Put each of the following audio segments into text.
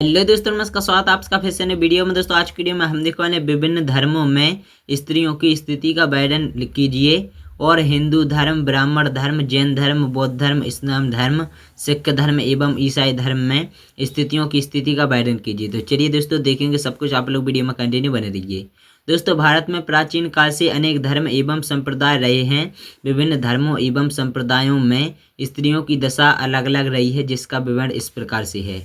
Hello दोस्तों, नमस्कार। स्वागत है आपका फिर से नए वीडियो में। दोस्तों आज की वीडियो में हम दिखाने विभिन्न धर्मों में स्त्रियों की स्थिति का वर्णन कीजिए। और हिंदू धर्म, ब्राह्मण धर्म, जैन धर्म, बौद्ध धर्म, इस्लाम धर्म, सिख धर्म एवं ईसाई धर्म में स्त्रियों की स्थिति का वर्णन कीजिए। तो चलिए दोस्तों देखेंगे सब कुछ। आप लोग वीडियो में कंटिन्यू बने रहिए। दोस्तों भारत में प्राचीन काल से अनेक धर्म एवं संप्रदाय रहे हैं। विभिन्न धर्मों एवं संप्रदायों में स्त्रियों की दशा अलग अलग रही है, जिसका विवरण इस प्रकार से है।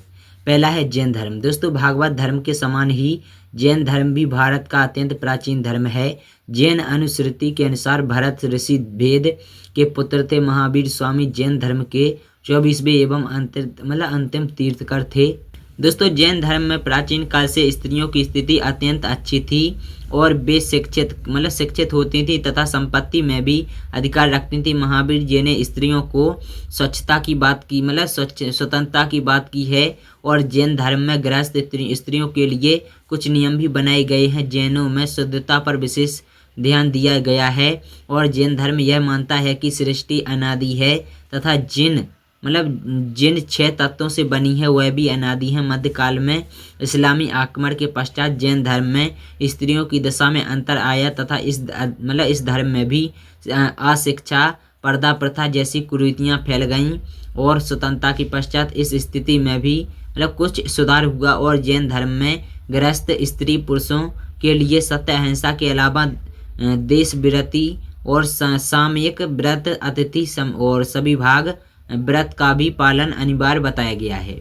पहला है जैन धर्म। दोस्तों भागवत धर्म के समान ही जैन धर्म भी भारत का अत्यंत प्राचीन धर्म है। जैन अनुश्रुति के अनुसार भरत ऋषि वेद के पुत्र थे। महावीर स्वामी जैन धर्म के 24वें एवं अंतिम तीर्थकर थे। दोस्तों जैन धर्म में प्राचीन काल से स्त्रियों की स्थिति अत्यंत अच्छी थी और वे शिक्षित होती थी तथा संपत्ति में भी अधिकार रखती थी। महावीर जी ने स्त्रियों को स्वच्छता की बात की, स्वतंत्रता की बात की है। और जैन धर्म में गृहस्थ स्त्रियों के लिए कुछ नियम भी बनाए गए हैं। जैनों में शुद्धता पर विशेष ध्यान दिया गया है। और जैन धर्म यह मानता है कि सृष्टि अनादि है तथा जिन 6 तत्वों से बनी है वह भी अनादि है। मध्यकाल में इस्लामी आक्रमण के पश्चात जैन धर्म में स्त्रियों की दशा में अंतर आया तथा इस धर्म में भी अशिक्षा, पर्दा प्रथा जैसी कुरीतियां फैल गईं। और स्वतंत्रता के पश्चात इस स्थिति में भी कुछ सुधार हुआ। और जैन धर्म में गृहस्थ स्त्री पुरुषों के लिए सत्य अहिंसा के अलावा देश विरति और सामयिक व्रत, अतिथि और सभी भाग व्रत का भी पालन अनिवार्य बताया गया है।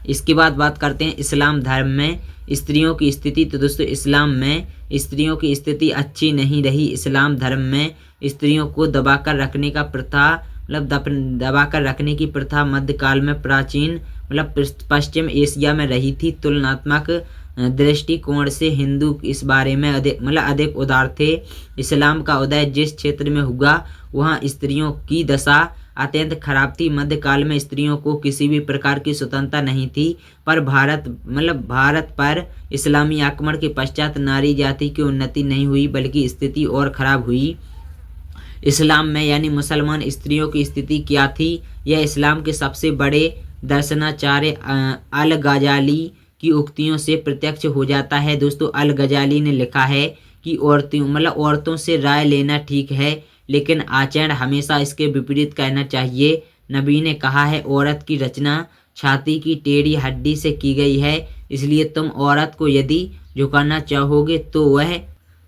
इसके बाद बात करते हैं इस्लाम धर्म में स्त्रियों की स्थिति। तो दोस्तों इस्लाम में स्त्रियों की स्थिति अच्छी नहीं रही। इस्लाम धर्म में स्त्रियों को दबाकर रखने की प्रथा मध्यकाल में प्राचीन पश्चिम एशिया में रही थी। तुलनात्मक दृष्टिकोण से हिंदू इस बारे में अधिक उदार थे। इस्लाम का उदय जिस क्षेत्र में हुआ वहाँ स्त्रियों की दशा अत्यंत खराब थी। मध्यकाल में स्त्रियों को किसी भी प्रकार की स्वतंत्रता नहीं थी। पर भारत पर इस्लामी आक्रमण के पश्चात नारी जाति की उन्नति नहीं हुई बल्कि स्थिति और खराब हुई। इस्लाम में यानी मुसलमान स्त्रियों की स्थिति क्या थी, यह इस्लाम के सबसे बड़े दर्शनाचार्य अल गजाली की उक्तियों से प्रत्यक्ष हो जाता है। दोस्तों अल गजाली ने लिखा है कि औरतों से राय लेना ठीक है, लेकिन आचरण हमेशा इसके विपरीत कहना चाहिए। नबी ने कहा है, औरत की रचना छाती की टेढ़ी हड्डी से की गई है, इसलिए तुम औरत को यदि झुकाना चाहोगे तो वह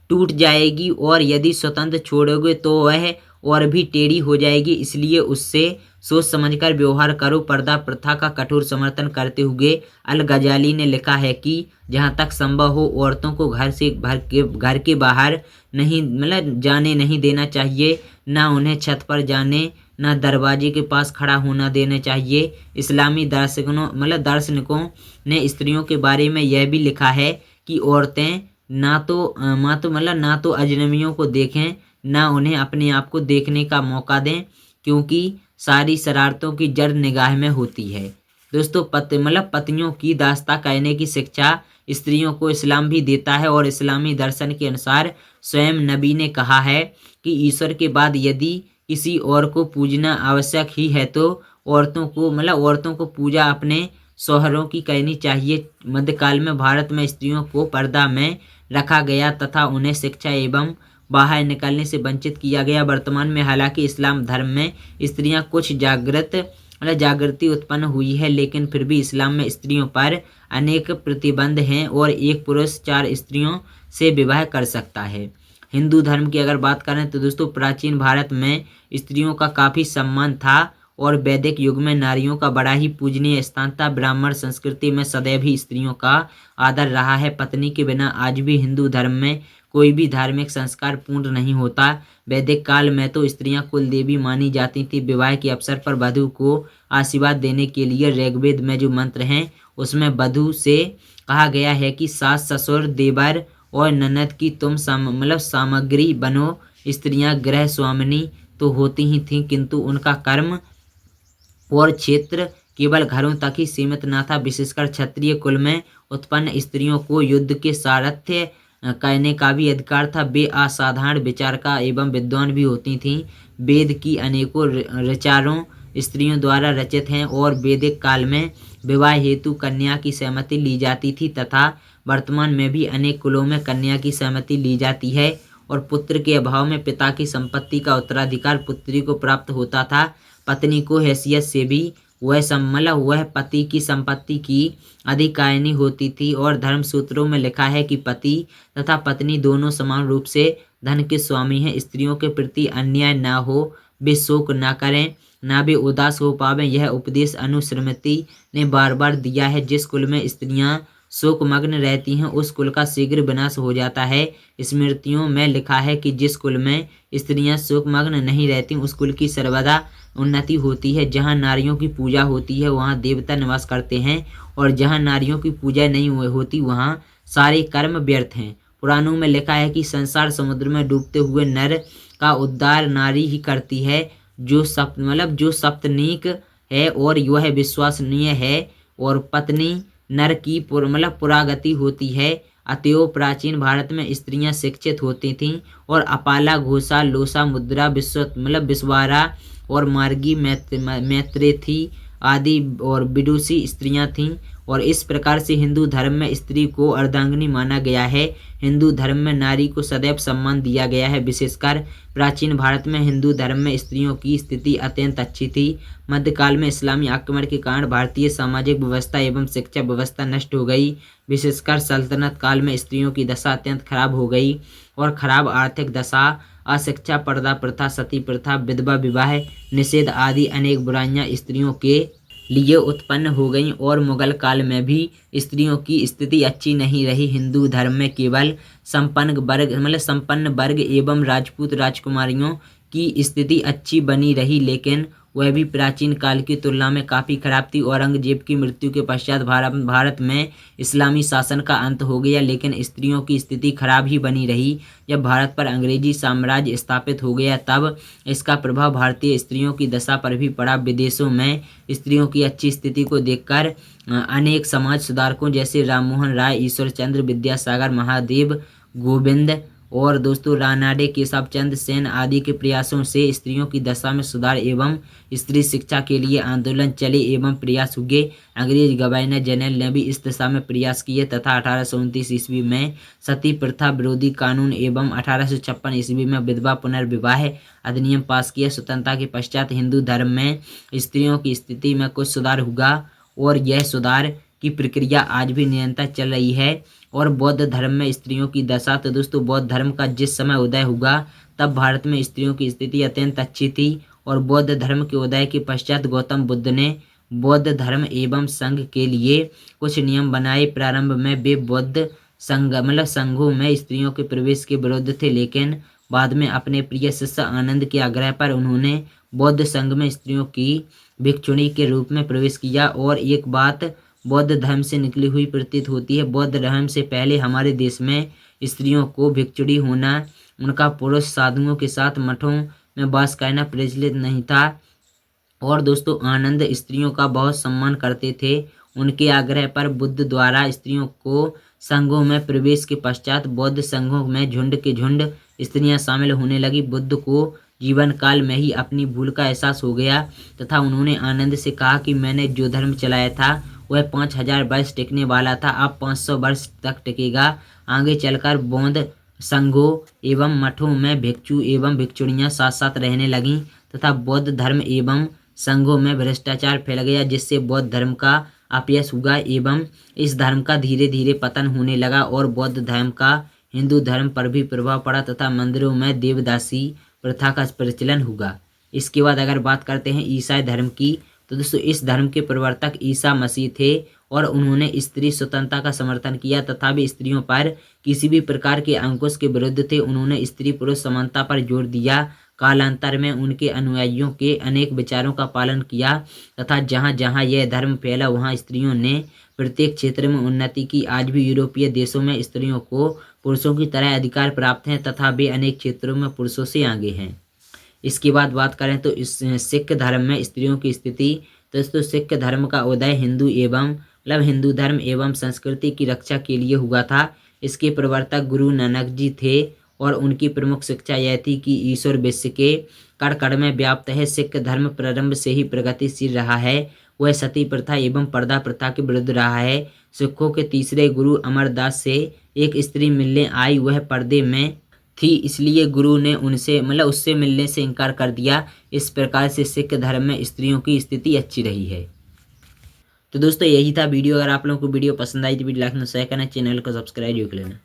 टूट जाएगी और यदि स्वतंत्र छोड़ोगे तो वह और भी टेढ़ी हो जाएगी। इसलिए उससे सोच समझकर व्यवहार करो। पर्दा प्रथा का कठोर समर्थन करते हुए अल गजाली ने लिखा है कि जहाँ तक संभव हो औरतों को घर के बाहर जाने नहीं देना चाहिए, ना उन्हें छत पर जाने, ना दरवाजे के पास खड़ा होना देना चाहिए। इस्लामी दार्शनिकों ने स्त्रियों के बारे में यह भी लिखा है कि औरतें ना तो अजनबियों को देखें, ना उन्हें अपने आप को देखने का मौका दें, क्योंकि सारी शरारतों की जड़ निगाह में होती है। दोस्तों पत्नियों की दास्तां कहने की शिक्षा स्त्रियों को इस्लाम भी देता है। और इस्लामी दर्शन के अनुसार स्वयं नबी ने कहा है कि ईश्वर के बाद यदि किसी और को पूजना आवश्यक ही है तो औरतों को पूजा अपने शौहरों की करनी चाहिए। मध्यकाल में भारत में स्त्रियों को पर्दा में रखा गया तथा उन्हें शिक्षा एवं बाहर निकलने से वंचित किया गया। वर्तमान में हालांकि इस्लाम धर्म में स्त्रियां कुछ जागृति उत्पन्न हुई है, लेकिन फिर भी इस्लाम में स्त्रियों पर अनेक प्रतिबंध हैं और एक पुरुष 4 स्त्रियों से विवाह कर सकता है। हिंदू धर्म की अगर बात करें तो दोस्तों प्राचीन भारत में स्त्रियों का काफ़ी सम्मान था और वैदिक युग में नारियों का बड़ा ही पूजनीय स्थान था। ब्राह्मण संस्कृति में सदैव ही स्त्रियों का आदर रहा है। पत्नी के बिना आज भी हिंदू धर्म में कोई भी धार्मिक संस्कार पूर्ण नहीं होता। वैदिक काल में तो स्त्रियां कुल देवी मानी जाती थी। विवाह के अवसर पर वधू को आशीर्वाद देने के लिए ऋग्वेद में जो मंत्र हैं उसमें वधू से कहा गया है कि सास, ससुर, देवर और ननद की तुम सामग्री बनो। स्त्रियां गृह स्वामिनी तो होती ही थीं, किंतु उनका कर्म और क्षेत्र केवल घरों तक ही सीमित न था। विशेषकर क्षत्रिय कुल में उत्पन्न स्त्रियों को युद्ध के सारथ्य करने का भी अधिकार था। वे असाधारण विचारका एवं विद्वान भी होती थीं। वेद की अनेकों विचारों स्त्रियों द्वारा रचित हैं और वैदिक काल में विवाह हेतु कन्या की सहमति ली जाती थी तथा वर्तमान में भी अनेक कुलों में कन्या की सहमति ली जाती है और पुत्र के अभाव में पिता की संपत्ति का उत्तराधिकार पुत्री को प्राप्त होता था। पत्नी को हैसियत से भी वह पति की संपत्ति की अधिकारिणी होती थी और धर्म सूत्रों में लिखा है कि पति तथा पत्नी दोनों समान रूप से धन के स्वामी हैं। स्त्रियों के प्रति अन्याय न हो, वे शोक न करें, ना वे उदास हो पावे, यह उपदेश अनुस्मृति ने बार बार दिया है। जिस कुल में स्त्रियां शोकमग्न रहती हैं उस कुल का शीघ्र विनाश हो जाता है। स्मृतियों में लिखा है कि जिस कुल में स्त्रियां शोकमग्न नहीं रहती उस कुल की सर्वदा उन्नति होती है। जहाँ नारियों की पूजा होती है वहाँ देवता निवास करते हैं और जहाँ नारियों की पूजा नहीं होती वहाँ सारे कर्म व्यर्थ हैं। पुराणों में लिखा है कि संसार समुद्र में डूबते हुए नर का उद्धार नारी ही करती है, जो सप्तनीक है और यह विश्वसनीय है, और पत्नी नर की पुरागति होती है। अतएव प्राचीन भारत में स्त्रियां शिक्षित होती थीं और अपाला, घोषा, लोसा, मुद्रा, विश्वारा और मार्गी, मैत्रेयी आदि और विदुषी स्त्रियां थीं। और इस प्रकार से हिंदू धर्म में स्त्री को अर्धांगिनी माना गया है। हिंदू धर्म में नारी को सदैव सम्मान दिया गया है। विशेषकर प्राचीन भारत में हिंदू धर्म में स्त्रियों की स्थिति अत्यंत अच्छी थी। मध्यकाल में इस्लामी आक्रमण के कारण भारतीय सामाजिक व्यवस्था एवं शिक्षा व्यवस्था नष्ट हो गई। विशेषकर सल्तनत काल में स्त्रियों की दशा अत्यंत खराब हो गई और खराब आर्थिक दशा, अशिक्षा, पर्दा प्रथा, सती प्रथा, विधवा विवाह निषेध आदि अनेक बुराइयां स्त्रियों के लिए उत्पन्न हो गईं और मुगल काल में भी स्त्रियों की स्थिति अच्छी नहीं रही। हिंदू धर्म में केवल संपन्न वर्ग एवं राजपूत राजकुमारियों की स्थिति अच्छी बनी रही, लेकिन वह भी प्राचीन काल की तुलना में काफ़ी खराब थी। औरंगजेब की मृत्यु के पश्चात भारत में इस्लामी शासन का अंत हो गया, लेकिन स्त्रियों की स्थिति खराब ही बनी रही। जब भारत पर अंग्रेजी साम्राज्य स्थापित हो गया तब इसका प्रभाव भारतीय स्त्रियों की दशा पर भी पड़ा। विदेशों में स्त्रियों की अच्छी स्थिति को देखकर अनेक समाज सुधारकों जैसे राममोहन राय, ईश्वर चंद्र विद्यासागर, महादेव गोविंद और दोस्तों रानाडे, केशव चंद्र सेन आदि के प्रयासों से स्त्रियों की दशा में सुधार एवं स्त्री शिक्षा के लिए आंदोलन चले एवं प्रयास हुए। अंग्रेज गवर्नर जनरल ने भी इस दिशा में प्रयास किए तथा 1829 ईस्वी में सती प्रथा विरोधी कानून एवं 1856 ईस्वी में विधवा पुनर्विवाह अधिनियम पास किया। स्वतंत्रता के पश्चात हिंदू धर्म में स्त्रियों की स्थिति में कुछ सुधार हुआ और यह सुधार की प्रक्रिया आज भी निरंतर चल रही है। और बौद्ध धर्म में स्त्रियों की दशा, तो दोस्तों बौद्ध धर्म का जिस समय उदय हुआ तब भारत में स्त्रियों की स्थिति अत्यंत अच्छी थी और बौद्ध धर्म के उदय के पश्चात गौतम बुद्ध ने बौद्ध धर्म एवं संघ के लिए कुछ नियम बनाए। प्रारंभ में वे बौद्ध संघों में स्त्रियों के प्रवेश के विरुद्ध थे, लेकिन बाद में अपने प्रिय शिष्य आनंद के आग्रह पर उन्होंने बौद्ध संघ में स्त्रियों की भिक्षुणी के रूप में प्रवेश किया। और एक बात बौद्ध धर्म से निकली हुई प्रतीत होती है, बौद्ध धर्म से पहले हमारे देश में स्त्रियों को भिक्षुणी होना, उनका पुरुष साधुओं के साथ मठों में वास करना प्रचलित नहीं था। और दोस्तों आनंद स्त्रियों का बहुत सम्मान करते थे। उनके आग्रह पर बुद्ध द्वारा स्त्रियों को संघों में प्रवेश के पश्चात बौद्ध संघों में झुंड के झुंड स्त्रियां शामिल होने लगी। बुद्ध को जीवन काल में ही अपनी भूल का एहसास हो गया तथा उन्होंने आनंद से कहा कि मैंने जो धर्म चलाया था वह 5000 वर्ष टिकने वाला था, अब 500 वर्ष तक टिकेगा। आगे चलकर बौद्ध संघों एवं मठों में भिक्षु एवं भिक्षुणियां साथ साथ रहने लगीं तथा बौद्ध धर्म एवं संघों में भ्रष्टाचार फैल गया, जिससे बौद्ध धर्म का अपयश हुआ एवं इस धर्म का धीरे धीरे पतन होने लगा और बौद्ध धर्म का हिंदू धर्म पर भी प्रभाव पड़ा तथा मंदिरों में देवदासी प्रथा का प्रचलन हुआ। इसके बाद अगर बात करते हैं ईसाई धर्म की, तो दोस्तों इस धर्म के प्रवर्तक ईसा मसीह थे और उन्होंने स्त्री स्वतंत्रता का समर्थन किया तथा भी स्त्रियों पर किसी भी प्रकार के अंकुश के विरुद्ध थे। उन्होंने स्त्री पुरुष समानता पर जोर दिया। कालांतर में उनके अनुयायियों के अनेक विचारों का पालन किया तथा जहाँ जहाँ यह धर्म फैला वहाँ स्त्रियों ने प्रत्येक क्षेत्र में उन्नति की। आज भी यूरोपीय देशों में स्त्रियों को पुरुषों की तरह अधिकार प्राप्त हैं तथा वे अनेक क्षेत्रों में पुरुषों से आगे हैं। इसके बाद बात करें तो इस सिख धर्म में स्त्रियों की स्थिति, तो दोस्तों सिख धर्म का उदय हिंदू धर्म एवं संस्कृति की रक्षा के लिए हुआ था। इसके प्रवर्तक गुरु नानक जी थे और उनकी प्रमुख शिक्षा यह थी कि ईश्वर विश्व के कण कण में व्याप्त है। सिख धर्म प्रारंभ से ही प्रगतिशील रहा है। वह सती प्रथा एवं पर्दा प्रथा के विरुद्ध रहा है। सिखों के तीसरे गुरु अमरदास से एक स्त्री मिलने आई, वह पर्दे में थी, इसलिए गुरु ने उससे मिलने से इनकार कर दिया। इस प्रकार से सिख धर्म में स्त्रियों की स्थिति अच्छी रही है। तो दोस्तों यही था वीडियो। अगर आप लोगों को वीडियो पसंद आई तो वीडियो लाइक शेयर करना, चैनल को सब्सक्राइब कर लेना।